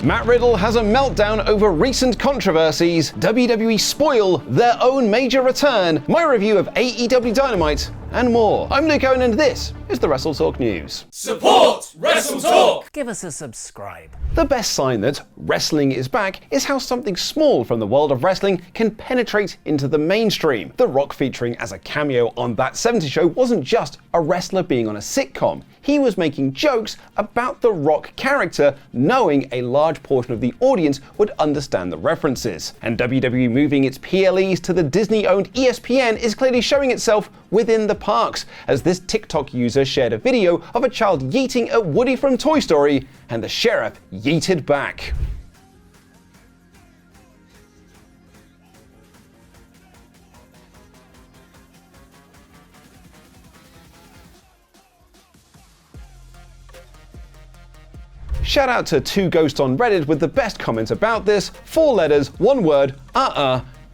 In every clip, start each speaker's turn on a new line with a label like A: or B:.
A: Matt Riddle has a meltdown over recent controversies. WWE spoil their own major return. My review of AEW Dynamite, and more. I'm Luke Owen, and this is the WrestleTalk News.
B: Support WrestleTalk!
C: Give us a subscribe.
A: The best sign that wrestling is back is how something small from the world of wrestling can penetrate into the mainstream. The Rock featuring as a cameo on That 70s Show wasn't just a wrestler being on a sitcom. He was making jokes about the Rock character, knowing a large portion of the audience would understand the references. And WWE moving its PLEs to the Disney-owned ESPN is clearly showing itself within the parks, as this TikTok user shared a video of a child yeeting at Woody from Toy Story, and the sheriff yeeted back. Shout out to 2Ghost on Reddit with the best comment about this. 4 letters, 1 word,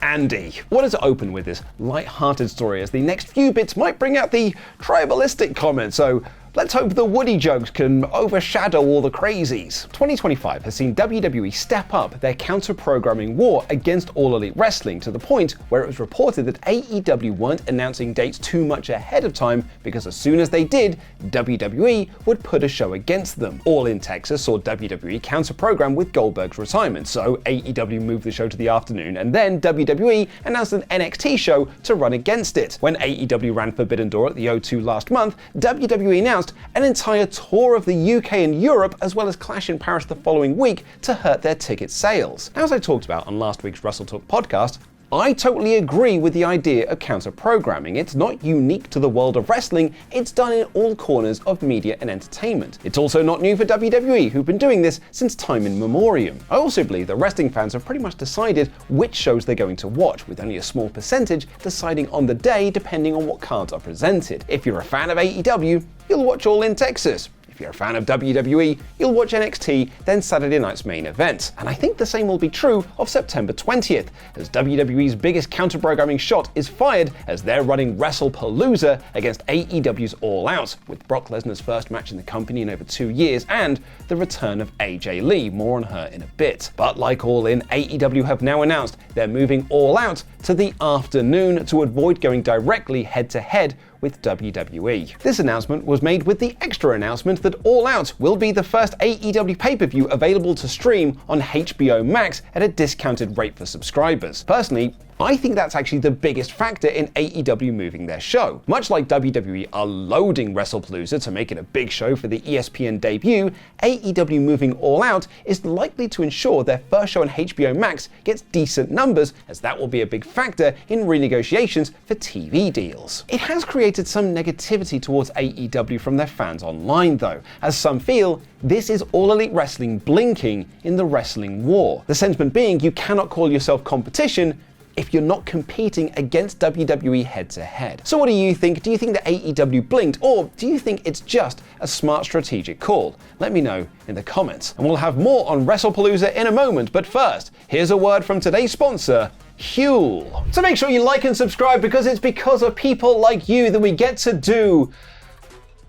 A: Andy. Wanted to open with this light-hearted story, as the next few bits might bring out the tribalistic comment, so let's hope the Woody jokes can overshadow all the crazies. 2025 has seen WWE step up their counter-programming war against All Elite Wrestling, to the point where it was reported that AEW weren't announcing dates too much ahead of time, because as soon as they did, WWE would put a show against them. All in Texas saw WWE counter-program with Goldberg's retirement, so AEW moved the show to the afternoon, and then WWE announced an NXT show to run against it. When AEW ran Forbidden Door at the O2 last month, WWE announced an entire tour of the UK and Europe, as well as Clash in Paris the following week, to hurt their ticket sales. Now, as I talked about on last week's WrestleTalk podcast, I totally agree with the idea of counter-programming. It's not unique to the world of wrestling, it's done in all corners of media and entertainment. It's also not new for WWE, who've been doing this since time immemorial. I also believe that wrestling fans have pretty much decided which shows they're going to watch, with only a small percentage deciding on the day depending on what cards are presented. If you're a fan of AEW, you'll watch All in Texas. If you're a fan of WWE, you'll watch NXT, then Saturday night's main event. And I think the same will be true of September 20th, as WWE's biggest counter-programming shot is fired, as they're running WrestlePalooza against AEW's All Out, with Brock Lesnar's first match in the company in over 2 years, and the return of AJ Lee. More on her in a bit. But like All In, AEW have now announced they're moving All Out to the afternoon to avoid going directly head-to-head with WWE. This announcement was made with the extra announcement that All Out will be the first AEW pay-per-view available to stream on HBO Max at a discounted rate for subscribers. Personally, I think that's actually the biggest factor in AEW moving their show. Much like WWE are loading WrestlePalooza to make it a big show for the ESPN debut, AEW moving All Out is likely to ensure their first show on HBO Max gets decent numbers, as that will be a big factor in renegotiations for TV deals. It has created some negativity towards AEW from their fans online though, as some feel this is All Elite Wrestling blinking in the wrestling war. The sentiment being you cannot call yourself competition if you're not competing against WWE head-to-head. So what do you think? Do you think that AEW blinked, or do you think it's just a smart strategic call? Let me know in the comments. And we'll have more on WrestlePalooza in a moment, but first, here's a word from today's sponsor, Huel. So make sure you like and subscribe, because it's because of people like you that we get to do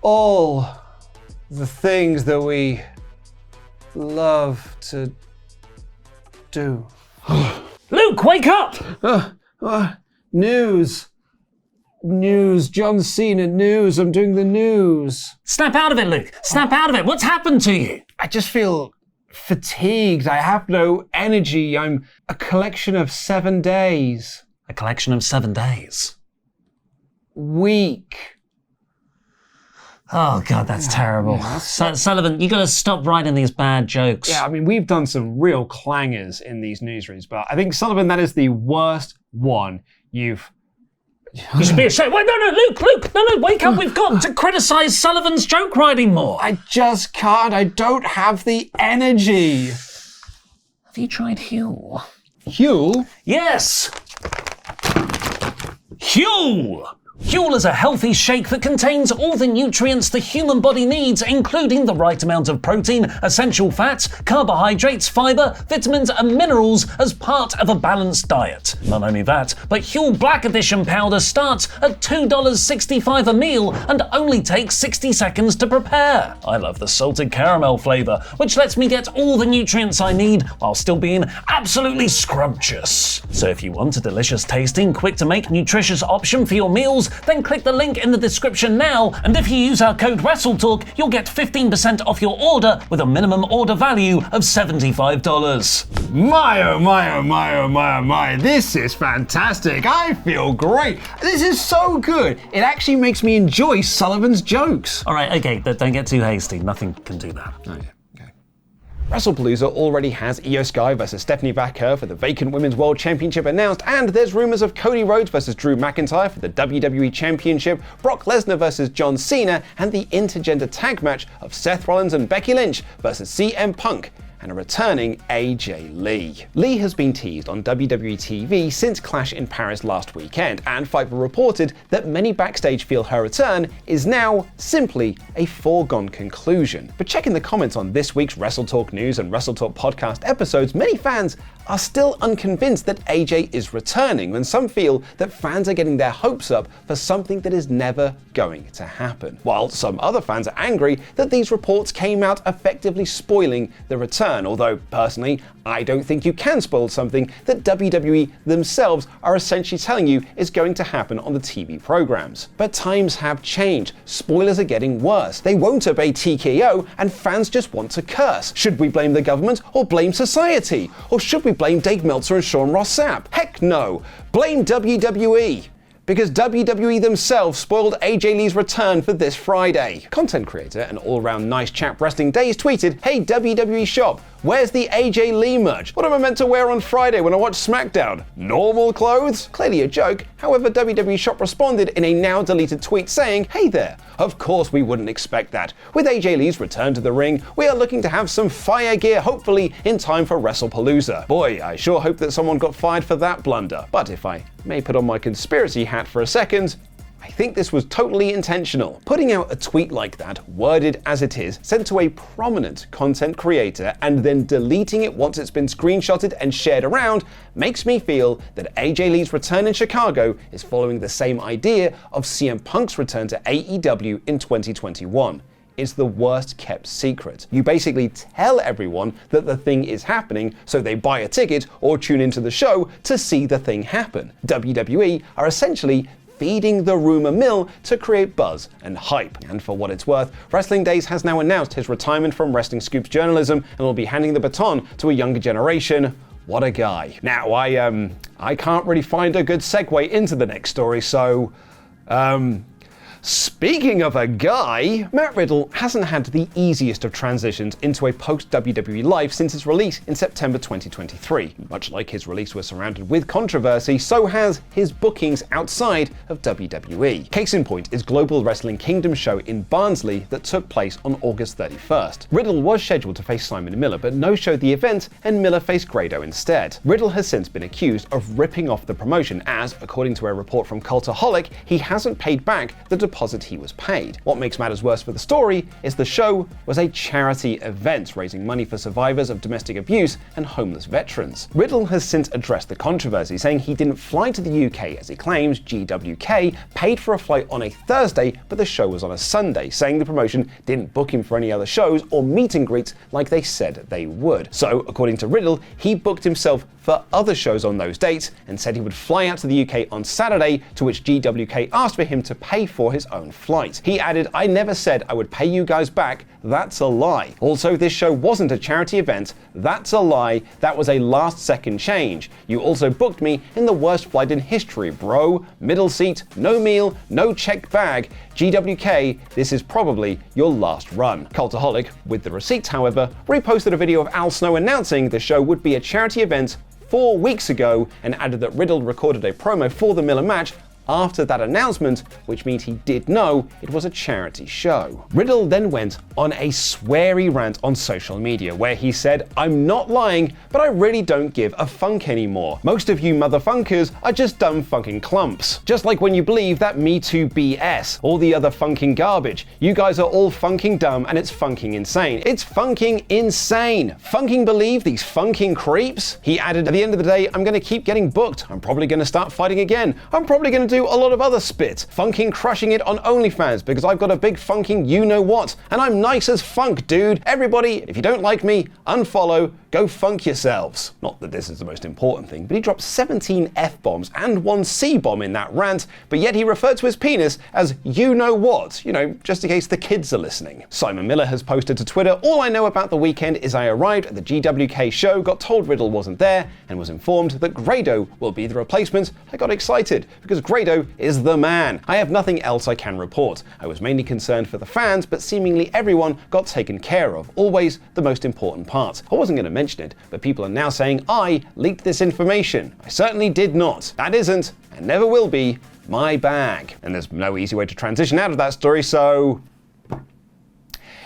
A: all the things that we love to do.
C: Luke, wake up!
A: News, John Cena news, I'm doing the news.
C: Snap out of it, Luke. Snap out of it. What's happened to you?
A: I just feel fatigued. I have no energy. I'm a collection of 7 days.
C: A collection of 7 days.
A: Weak.
C: Oh, God, that's terrible.
A: Yeah,
C: Sullivan, you gotta stop writing these bad jokes.
A: Yeah, I mean, we've done some real clangers in these newsreads, but I think, Sullivan, that is the worst one you've...
C: You should be ashamed. Wait, no, Luke, wake up. We've got to criticize Sullivan's joke writing more.
A: I just can't. I don't have the energy.
C: Have you tried Huel?
A: Huel?
C: Yes! Huel! Huel is a healthy shake that contains all the nutrients the human body needs, including the right amount of protein, essential fats, carbohydrates, fiber, vitamins and minerals as part of a balanced diet. Not only that, but Huel Black Edition powder starts at $2.65 a meal and only takes 60 seconds to prepare. I love the salted caramel flavour, which lets me get all the nutrients I need while still being absolutely scrumptious. So if you want a delicious tasting, quick to make, nutritious option for your meals, then click the link in the description now, and if you use our code WrestleTalk, you'll get 15% off your order with a minimum order value of $75.
A: My oh my oh my oh my oh my, this is fantastic. I feel great. This is so good. It actually makes me enjoy Sullivan's jokes.
C: Alright, okay, don't get too hasty. Nothing can do that.
A: Oh yeah. WrestlePalooza already has Io Sky versus Stephanie Vaquer for the vacant Women's World Championship announced, and there's rumors of Cody Rhodes versus Drew McIntyre for the WWE Championship, Brock Lesnar versus John Cena, and the intergender tag match of Seth Rollins and Becky Lynch versus CM Punk and a returning AJ Lee. Lee has been teased on WWE TV since Clash in Paris last weekend, and Pfeiffer reported that many backstage feel her return is now simply a foregone conclusion. But checking the comments on this week's WrestleTalk News and WrestleTalk podcast episodes, many fans are still unconvinced that AJ is returning, and some feel that fans are getting their hopes up for something that is never going to happen. While some other fans are angry that these reports came out effectively spoiling the return, although personally, I don't think you can spoil something that WWE themselves are essentially telling you is going to happen on the TV programs. But times have changed. Spoilers are getting worse. They won't obey TKO, and fans just want to curse. Should we blame the government or blame society? Or should we blame Dave Meltzer and Sean Ross Sapp? Heck no! Blame WWE! Because WWE themselves spoiled AJ Lee's return for this Friday. Content creator and all-round nice chap Wrestling Days tweeted, "Hey WWE shop, where's the AJ Lee merch? What am I meant to wear on Friday when I watch SmackDown? Normal clothes?" Clearly a joke. However, WWE shop responded in a now deleted tweet saying, "Hey there, of course we wouldn't expect that. With AJ Lee's return to the ring, we are looking to have some fire gear hopefully in time for WrestlePalooza." Boy, I sure hope that someone got fired for that blunder. But if I may put on my conspiracy hat for a second, I think this was totally intentional. Putting out a tweet like that, worded as it is, sent to a prominent content creator, and then deleting it once it's been screenshotted and shared around, makes me feel that AJ Lee's return in Chicago is following the same idea of CM Punk's return to AEW in 2021. It's the worst kept secret. You basically tell everyone that the thing is happening, so they buy a ticket or tune into the show to see the thing happen. WWE are essentially feeding the rumor mill to create buzz and hype. And for what it's worth, Wrestling Days has now announced his retirement from Wrestling Scoops journalism and will be handing the baton to a younger generation. What a guy. Now, I can't really find a good segue into the next story, so, speaking of a guy, Matt Riddle hasn't had the easiest of transitions into a post-WWE life since his release in September 2023. Much like his release was surrounded with controversy, so has his bookings outside of WWE. Case in point is Global Wrestling Kingdom show in Barnsley that took place on August 31st. Riddle was scheduled to face Simon Miller, but no-showed the event, and Miller faced Grado instead. Riddle has since been accused of ripping off the promotion as, according to a report from Cultaholic, he hasn't paid back the deposit he was paid. What makes matters worse for the story is the show was a charity event raising money for survivors of domestic abuse and homeless veterans. Riddle has since addressed the controversy, saying he didn't fly to the UK as he claims GWK paid for a flight on a Thursday, but the show was on a Sunday, saying the promotion didn't book him for any other shows or meet and greets like they said they would. So, according to Riddle, he booked himself for other shows on those dates and said he would fly out to the UK on Saturday, to which GWK asked for him to pay for his own flight. He added, "I never said I would pay you guys back. That's a lie. Also, this show wasn't a charity event. That's a lie. That was a last-second change. You also booked me in the worst flight in history, bro. Middle seat, no meal, no checked bag. GWK, this is probably your last run." Cultaholic, with the receipts however, reposted a video of Al Snow announcing the show would be a charity event 4 weeks ago and added that Riddle recorded a promo for the Miller match after that announcement, which means he did know it was a charity show. Riddle then went on a sweary rant on social media where he said, "I'm not lying, but I really don't give a funk anymore. Most of you motherfunkers are just dumb funking clumps. Just like when you believe that Me Too BS, all the other funking garbage. You guys are all funking dumb and it's funking insane. It's funking insane. Funking believe these funking creeps?" He added, "At the end of the day, I'm gonna keep getting booked. I'm probably gonna start fighting again. I'm probably gonna do a lot of other spit. Funking crushing it on OnlyFans because I've got a big funking you-know-what. And I'm nice as funk, dude. Everybody, if you don't like me, unfollow, go funk yourselves." Not that this is the most important thing, but he dropped 17 F-bombs and 1 C-bomb in that rant, but yet he referred to his penis as you-know-what, just in case the kids are listening. Simon Miller has posted to Twitter, "All I know about the weekend is I arrived at the GWK show, got told Riddle wasn't there, and was informed that Grado will be the replacement. I got excited, because Grado is the man. I have nothing else I can report. I was mainly concerned for the fans, but seemingly everyone got taken care of. Always the most important part. I wasn't going to mention it, but people are now saying I leaked this information. I certainly did not. That isn't, and never will be, my bag." And there's no easy way to transition out of that story, so...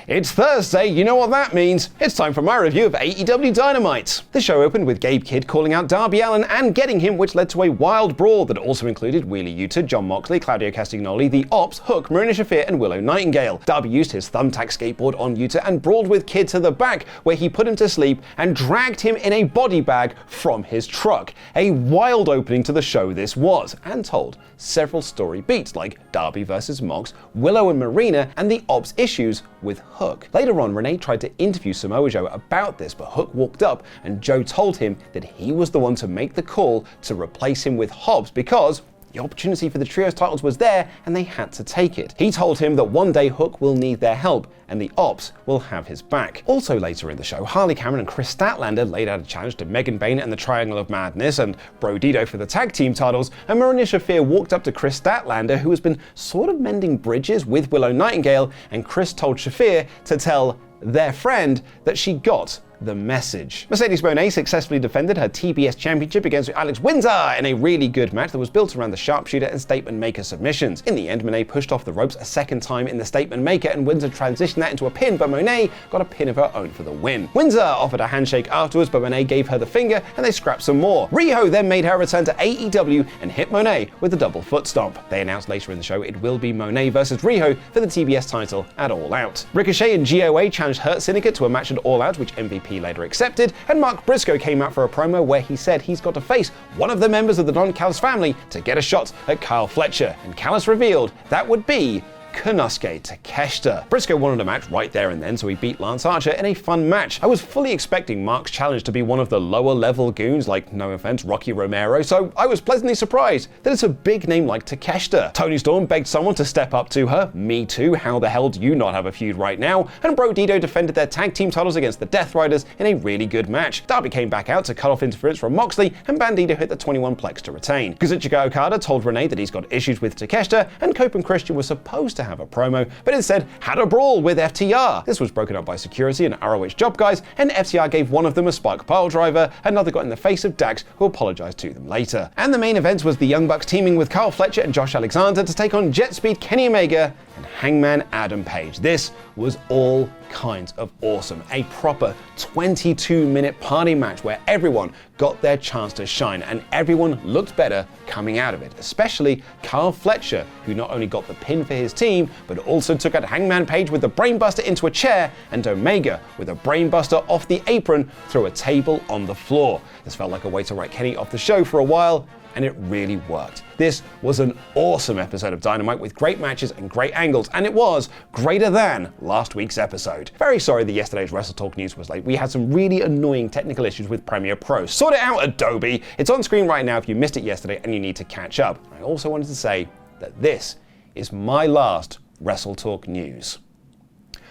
A: It's Thursday, you know what that means. It's time for my review of AEW Dynamite. The show opened with Gabe Kidd calling out Darby Allin and getting him, which led to a wild brawl that also included Wheeler Yuta, Jon Moxley, Claudio Castagnoli, The Ops, Hook, Marina Shafir, and Willow Nightingale. Darby used his thumbtack skateboard on Yuta and brawled with Kidd to the back, where he put him to sleep and dragged him in a body bag from his truck. A wild opening to the show this was, and told several story beats like Darby versus Mox, Willow and Marina, and The Ops' issues with Hook. Later on, Renee tried to interview Samoa Joe about this, but Hook walked up and Joe told him that he was the one to make the call to replace him with Hobbs because the opportunity for the trios titles was there and they had to take it. He told him that one day Hook will need their help and the Ops will have his back. Also later in the show, Harley Cameron and Chris Statlander laid out a challenge to Megan Bayne and the Triangle of Madness and Bro Dido for the tag team titles, and Marina Shafir walked up to Chris Statlander, who has been sort of mending bridges with Willow Nightingale, and Chris told Shafir to tell their friend that she got the message. Mercedes Moné successfully defended her TBS championship against Alex Windsor in a really good match that was built around the sharpshooter and statement maker submissions. In the end, Moné pushed off the ropes a second time in the statement maker and Windsor transitioned that into a pin, but Moné got a pin of her own for the win. Windsor offered a handshake afterwards, but Moné gave her the finger and they scrapped some more. Riho then made her return to AEW and hit Moné with a double foot stomp. They announced later in the show it will be Moné versus Riho for the TBS title at All Out. Ricochet and GOA challenged Hurt Syndicate to a match at All Out, which MVP later accepted, and Mark Briscoe came out for a promo where he said he's got to face one of the members of the Don Callis family to get a shot at Kyle Fletcher, and Callis revealed that would be Konosuke Takeshita. Briscoe wanted a match right there and then, so he beat Lance Archer in a fun match. I was fully expecting Mark's challenge to be one of the lower level goons like, no offense, Rocky Romero, so I was pleasantly surprised that it's a big name like Takeshita. Toni Storm begged someone to step up to her. Me too, how the hell do you not have a feud right now? And Bro Dido defended their tag team titles against the Death Riders in a really good match. Darby came back out to cut off interference from Moxley, and Bandito hit the 21 plex to retain. Kazuchika Okada told Renee that he's got issues with Takeshita, and Cope and Christian were supposed to have a promo, but instead had a brawl with FTR. This was broken up by security and ROH job guys, and FTR gave one of them a spike pile driver, another got in the face of Dax, who apologized to them later. And the main event was the Young Bucks teaming with Kyle Fletcher and Josh Alexander to take on Jet Speed Kenny Omega and Hangman Adam Page. This was all kinds of awesome. A proper 22-minute party match where everyone got their chance to shine and everyone looked better coming out of it, especially Kyle Fletcher, who not only got the pin for his team, but also took out Hangman Page with the brainbuster into a chair and Omega with a brainbuster off the apron through a table on the floor. This felt like a way to write Kenny off the show for a while, and it really worked. This was an awesome episode of Dynamite with great matches and great angles, and it was greater than last week's episode. Very sorry that yesterday's WrestleTalk news was late. We had some really annoying technical issues with Premiere Pro. Sort it out, Adobe! It's on screen right now if you missed it yesterday and you need to catch up. I also wanted to say that this is my last WrestleTalk news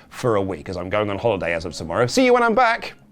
A: for a week, as I'm going on holiday as of tomorrow. See you when I'm back!